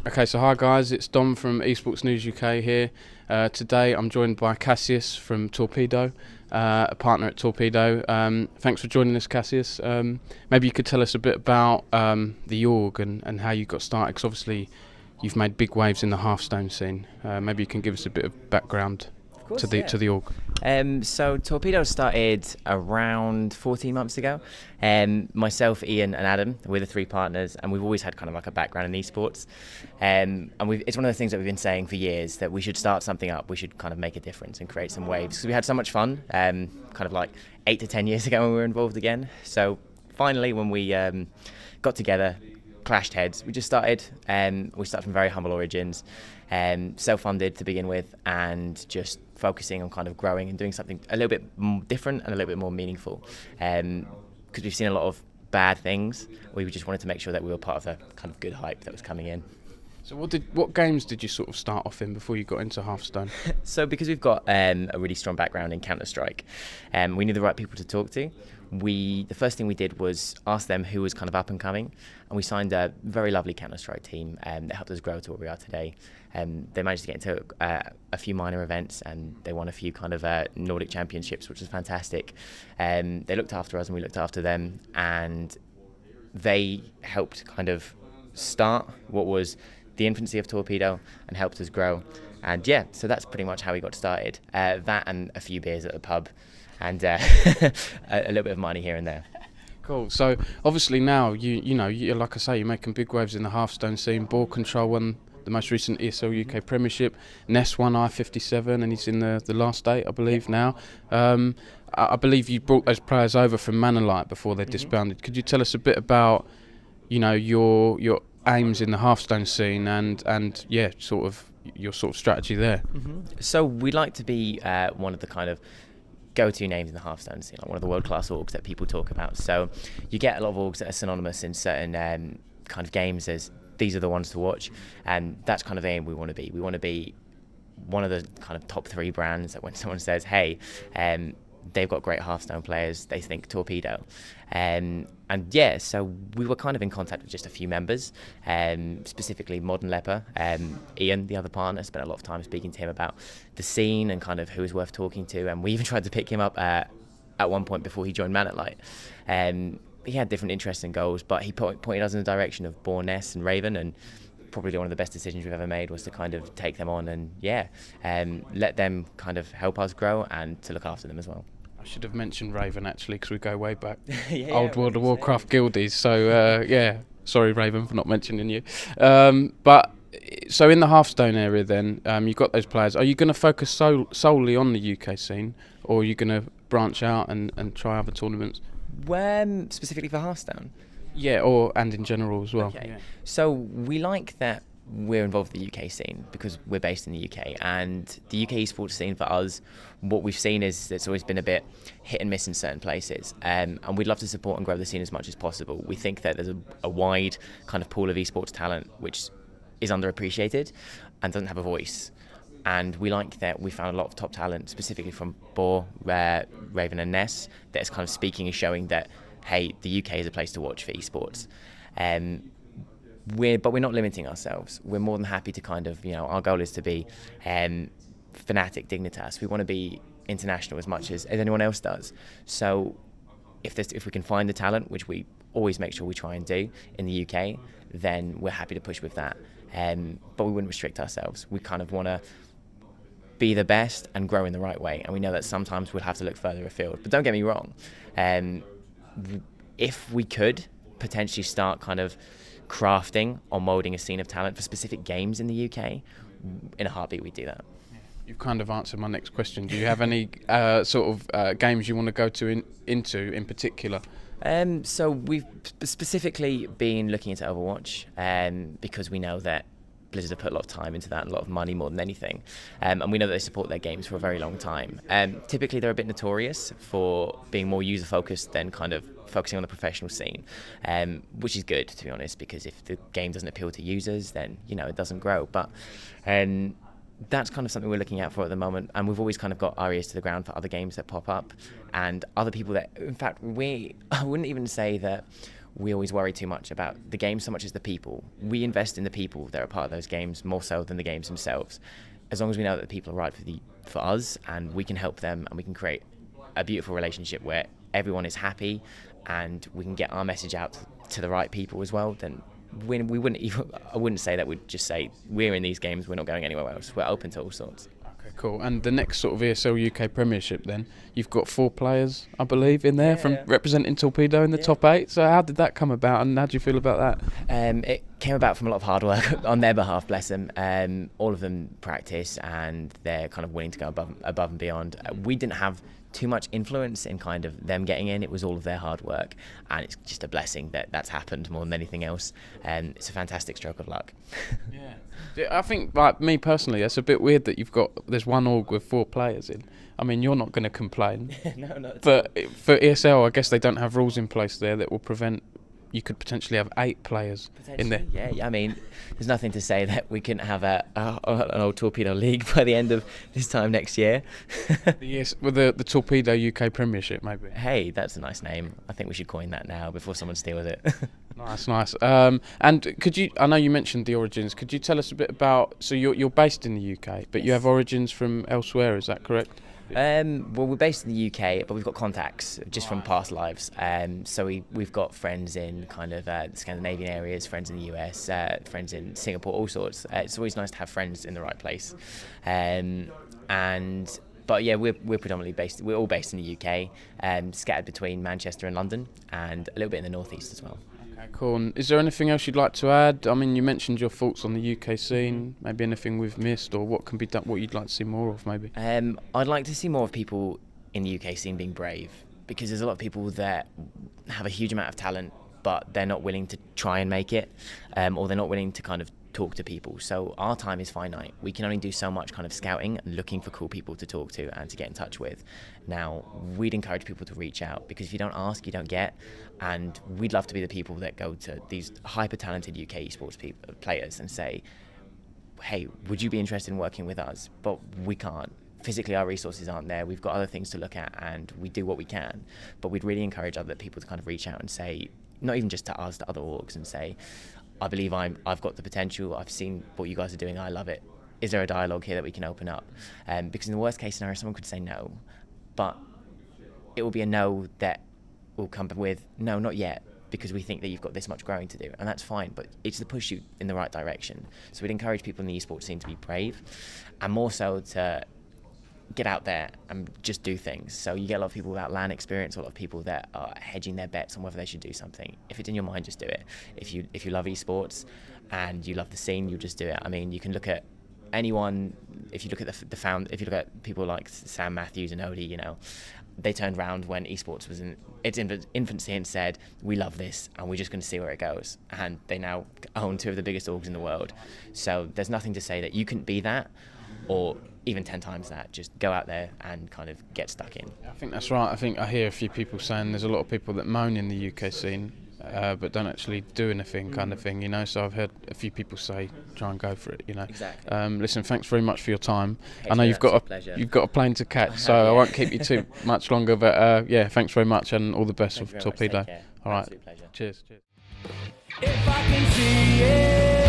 Okay, so hi guys, it's Dom from eSports News UK here. Today I'm joined by Cassius from Torpedo, a partner at Torpedo. Thanks for joining us, Cassius. Maybe you could tell us a bit about the org and how you got started, because obviously you've made big waves in the Hearthstone scene. Maybe you can give us a bit of background to the org. So Torpedo started around 14 months ago. Myself, Ian and Adam, we're the three partners, and we've always had kind of like a background in esports. And it's one of the things that we've been saying for years, that we should start something up, we should kind of make a difference and create some waves. Because we had so much fun, kind of like 8 to 10 years ago when we were involved again. So finally, when we got together, clashed heads, we just started. We started from very humble origins, self-funded to begin with, and just focusing on kind of growing and doing something a little bit different and a little bit more meaningful. Because we've seen a lot of bad things, we just wanted to make sure that we were part of the kind of good hype that was coming in. So what games did you sort of start off in before you got into Hearthstone? So because we've got a really strong background in Counter-Strike, we knew the right people to talk to. The first thing we did was ask them who was kind of up and coming, and we signed a very lovely Counter-Strike team that helped us grow to where we are today. They managed to get into a few minor events, and they won a few kind of Nordic championships, which was fantastic. They looked after us and we looked after them, and they helped kind of start what was the infancy of Torpedo and helped us grow. And yeah, so that's pretty much how we got started. That and a few beers at the pub, and a little bit of money here and there. Cool. So obviously now you know, like I say, you're making big waves in the Hearthstone scene. Ball Control won the most recent ESL UK Premiership. Ness won I-57, and he's in the last 8, I believe, now. I believe you brought those players over from Manolite before they disbanded. Could you tell us a bit about, you know, your aims in the Hearthstone scene and yeah, sort of your sort of strategy there? So we'd like to be one of the kind of go-to names in the Hearthstone scene, like one of the world-class orgs that people talk about. So you get a lot of orgs that are synonymous in certain kind of games as these are the ones to watch, and that's kind of the aim we want to be. We want to be one of the kind of top 3 brands that when someone says, hey, they've got great Hearthstone players, they think Torpedo. And yeah, so we were kind of in contact with just a few members, specifically Modern Leper. Ian, the other partner, spent a lot of time speaking to him about the scene and kind of who was worth talking to, and we even tried to pick him up at one point before he joined Manolite. He had different interests and goals, but he pointed us in the direction of Bourne, Ness and Raven, and probably one of the best decisions we've ever made was to kind of take them on and let them kind of help us grow and to look after them as well. I should have mentioned Raven actually, because we go way back. Old World of Warcraft guildies. So yeah, sorry Raven for not mentioning you. But so in the Hearthstone area then, you've got those players. Are you going to focus solely on the UK scene, or are you going to branch out and try other tournaments? Specifically for Hearthstone? Yeah, and in general as well. Okay. Yeah. So we like that we're involved in the UK scene because we're based in the UK, and the UK esports scene for us, what we've seen is it's always been a bit hit and miss in certain places, and we'd love to support and grow the scene as much as possible. We think that there's a wide kind of pool of esports talent which is underappreciated and doesn't have a voice. And we like that we found a lot of top talent, specifically from Boar, Raven and Ness, that is kind of speaking and showing that, hey, the UK is a place to watch for esports. But we're not limiting ourselves. We're more than happy to kind of, you know, our goal is to be Fnatic, Dignitas. We want to be international as much as anyone else does. So if we can find the talent, which we always make sure we try and do in the UK, then we're happy to push with that. But we wouldn't restrict ourselves. We kind of want to be the best and grow in the right way. And we know that sometimes we'll have to look further afield. But don't get me wrong. If we could potentially start kind of crafting or moulding a scene of talent for specific games in the UK, in a heartbeat we'd do that. You've kind of answered my next question. Do you have any sort of games you want to go into in particular? So we've specifically been looking into Overwatch, because we know that Blizzard have put a lot of time into that, a lot of money more than anything, and we know that they support their games for a very long time. Typically they're a bit notorious for being more user focused than kind of focusing on the professional scene, which is good, to be honest, because if the game doesn't appeal to users, then you know it doesn't grow. But that's kind of something we're looking out for at the moment, and we've always kind of got our ears to the ground for other games that pop up and other people that, in fact, I wouldn't even say that we always worry too much about the game so much as the people. We invest in the people that are part of those games more so than the games themselves. As long as we know that the people are right for us, and we can help them, and we can create a beautiful relationship where everyone is happy, and we can get our message out to the right people as well, then we wouldn't even, I wouldn't say that we'd just say we're in these games, we're not going anywhere else. We're open to all sorts. Okay, cool. And the next sort of ESL UK Premiership, then you've got 4 players, I believe, in there from representing Torpedo in the top 8. So how did that come about, and how do you feel about that? It came about from a lot of hard work on their behalf, bless them. All of them practice, and they're kind of willing to go above and beyond. We didn't have too much influence in kind of them getting in. It was all of their hard work, and it's just a blessing that that's happened more than anything else. It's a fantastic stroke of luck. Yeah, I think, like me personally, it's a bit weird that there's one org with 4 players in. I mean, you're not going to complain. No, not but for ESL, I guess they don't have rules in place there that will prevent. You could potentially have 8 players in there. Yeah, I mean, there's nothing to say that we couldn't have an old Torpedo League by the end of this time next year. Yes, with the Torpedo UK Premiership, maybe. Hey, that's a nice name. I think we should coin that now before someone steals it. Nice. And could you? I know you mentioned the origins. Could you tell us a bit about? So you're based in the UK, but you have origins from elsewhere. Is that correct? Well, we're based in the UK, but we've got contacts just from past lives. So we've got friends in kind of Scandinavian areas, friends in the US, friends in Singapore, all sorts. It's always nice to have friends in the right place. But yeah, we're predominantly based. We're all based in the UK, scattered between Manchester and London, and a little bit in the northeast as well. Okay, cool. And is there anything else you'd like to add? I mean, you mentioned your thoughts on the UK scene. Maybe anything we've missed, or what can be done, what you'd like to see more of, maybe. I'd like to see more of people in the UK scene being brave, because there's a lot of people that have a huge amount of talent, but they're not willing to try and make it, or they're not willing to kind of talk to people. So our time is finite. We can only do so much kind of scouting and looking for cool people to talk to and to get in touch with. Now, we'd encourage people to reach out, because if you don't ask, you don't get. And we'd love to be the people that go to these hyper talented UK esports players and say, hey, would you be interested in working with us? But we can't. Physically, our resources aren't there. We've got other things to look at, and we do what we can. But we'd really encourage other people to kind of reach out and say, not even just to us, to other orgs, and say, I believe I've got the potential. I've seen what you guys are doing. I love it. Is there a dialogue here that we can open up? Because in the worst case scenario, someone could say no, but it will be a no that will come with no, not yet, because we think that you've got this much growing to do, and that's fine. But it's to push you in the right direction. So we'd encourage people in the esports scene to be brave, and more so to get out there and just do things. So you get a lot of people without LAN experience, a lot of people that are hedging their bets on whether they should do something. If it's in your mind, just do it. If you love esports and you love the scene, you just do it. I mean, you can look at anyone. If you look at if you look at people like Sam Matthews and Odie, you know, they turned around when esports was in its infancy and said, we love this and we're just going to see where it goes. And they now own 2 of the biggest orgs in the world. So there's nothing to say that you couldn't be that, or even 10 times that. Just go out there and kind of get stuck in. I think that's right. I think I hear a few people saying there's a lot of people that moan in the UK scene, but don't actually do anything, kind of thing, you know. So I've heard a few people say, try and go for it, you know. Exactly. Listen, thanks very much for your time. Hey, I know you've got a plane to catch, so I yeah. won't keep you too much longer. But yeah, thanks very much, and all the best with Torpedo. All All right. Absolute pleasure. Cheers. If I can see it.